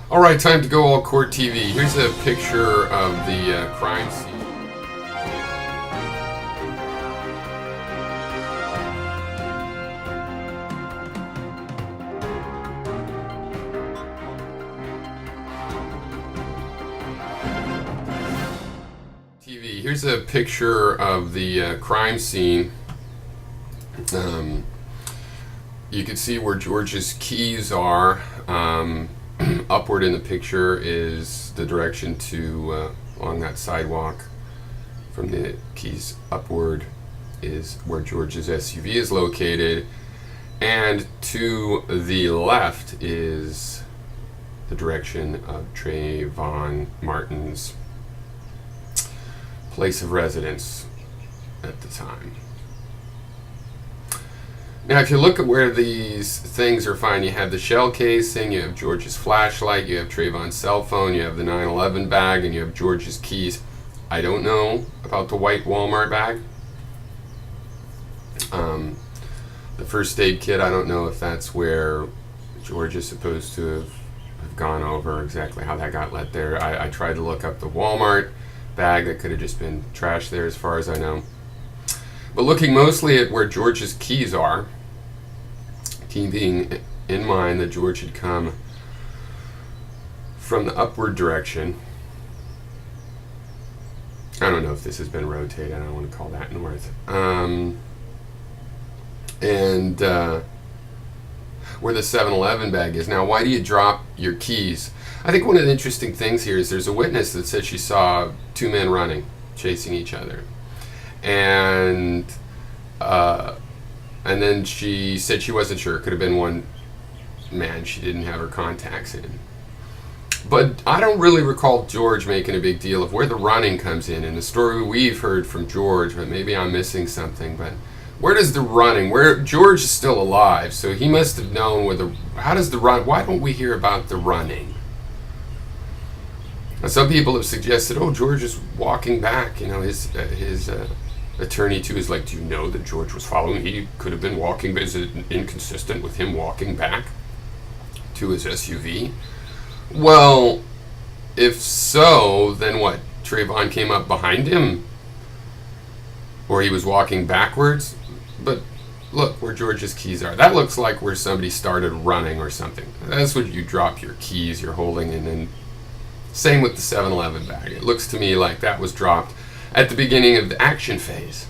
All right, time to go all court TV. Here's a picture of the crime scene. TV. Here's a picture of the crime scene. You can see where George's keys are. Upward in the picture is the direction to along that sidewalk. From the keys upward is where George's SUV is located, and to the left is the direction of Trayvon Martin's place of residence at the time. Now, if you look at where these things are found, you have the shell casing, you have George's flashlight, you have Trayvon's cell phone, you have the 9/11 bag, and you have George's keys. I don't know about the white Walmart bag. The first aid kit, I don't know if that's where George is supposed to have gone over, exactly how that got let there. I tried to look up the Walmart bag. That could have just been trash there as far as I know. But looking mostly at where George's keys are, keeping in mind that George had come from the upward direction. I don't know if this has been rotated. I don't want to call that north. And where the 7-Eleven bag is. Now, why do you drop your keys? I think one of the interesting things here is there's a witness that said she saw two men running, chasing each other. And then she said she wasn't sure. It could have been one man. She didn't have her contacts in. But I don't really recall George making a big deal of where the running comes in the story we've heard from George, but maybe I'm missing something. But where does the running, where George is still alive, so he must have known where how does the run, why don't we hear about the running? Now, some people have suggested, oh, George is walking back. You know, his attorney too is like, do you know that George was following? He could have been walking, but is it inconsistent with him walking back to his SUV? Well, if so, then what? Trayvon came up behind him? Or he was walking backwards? But look where George's keys are. That looks like where somebody started running or something. That's what you drop your keys you're holding, and then same with the 7-Eleven bag. It looks to me like that was dropped at the beginning of the action phase.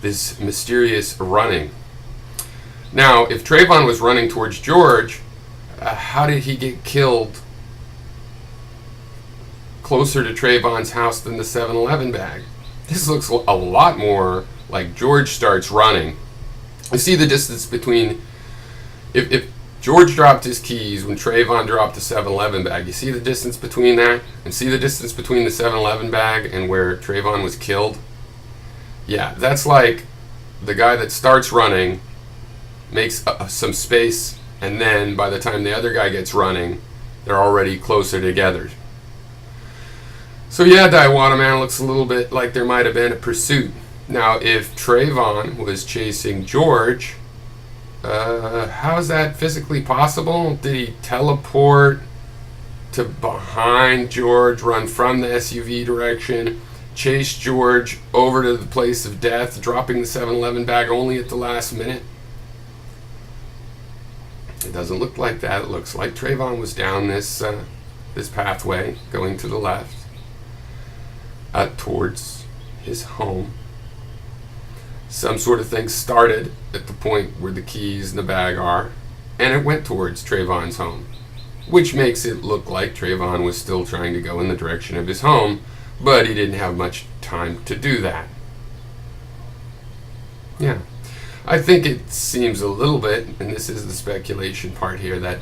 This mysterious running. Now, if Trayvon was running towards George, how did he get killed closer to Trayvon's house than the 7-Eleven bag? This looks a lot more like George starts running. You see the distance between, if George dropped his keys when Trayvon dropped the 7-Eleven bag, you see the distance between that? And see the distance between the 7-Eleven bag and where Trayvon was killed? Yeah, that's like the guy that starts running, makes some space, and then by the time the other guy gets running, they're already closer together. So yeah, Daiwana Man, looks a little bit like there might have been a pursuit. Now, if Trayvon was chasing George, how is that physically possible? Did he teleport to behind George, run from the SUV direction, chase George over to the place of death, dropping the 7-Eleven bag only at the last minute? It doesn't look like that. It looks like Trayvon was down this pathway, going to the left, towards his home. Some sort of thing started at the point where the keys and the bag are, and it went towards Trayvon's home, which makes it look like Trayvon was still trying to go in the direction of his home, but he didn't have much time to do that. Yeah. I think it seems a little bit, and this is the speculation part here, that,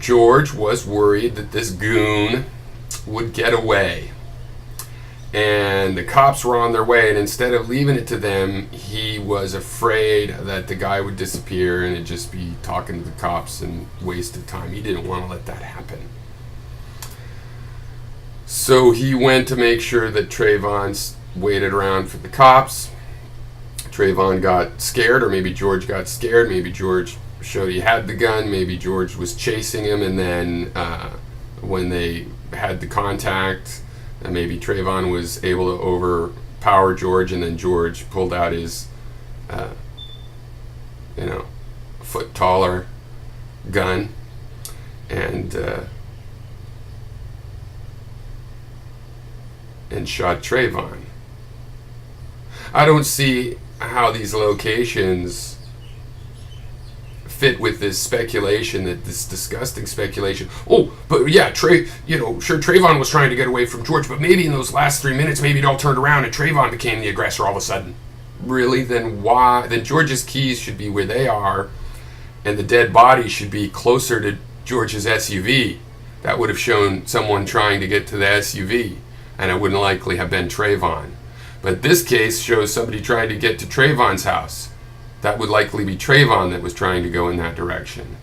George was worried that this goon would get away. And the cops were on their way, and instead of leaving it to them, he was afraid that the guy would disappear and it'd just be talking to the cops and wasted time. He didn't want to let that happen. So he went to make sure that Trayvon waited around for the cops. Trayvon got scared, or maybe George got scared. Maybe George showed he had the gun. Maybe George was chasing him, and then when they had the contact, maybe Trayvon was able to overpower George, and then George pulled out his, foot taller gun, and shot Trayvon. I don't see how these locations fit with this speculation, this disgusting speculation. Oh, but yeah, sure, Trayvon was trying to get away from George, but maybe in those last 3 minutes, maybe it all turned around and Trayvon became the aggressor all of a sudden. Really? Then why? Then George's keys should be where they are, and the dead body should be closer to George's SUV. That would have shown someone trying to get to the SUV, and it wouldn't likely have been Trayvon. But this case shows somebody trying to get to Trayvon's house. That would likely be Trayvon that was trying to go in that direction.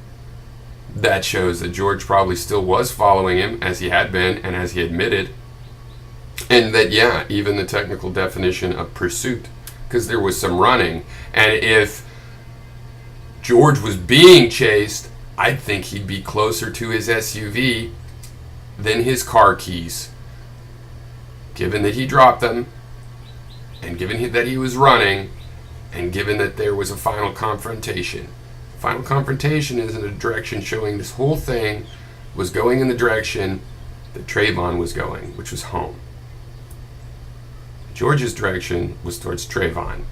That shows that George probably still was following him, as he had been and as he admitted. And that, yeah, even the technical definition of pursuit, because there was some running. And if George was being chased, I'd think he'd be closer to his SUV than his car keys. Given that he dropped them, and given that he was running, and given that there was a final confrontation. Final confrontation is in a direction showing this whole thing was going in the direction that Trayvon was going, which was home. George's direction was towards Trayvon.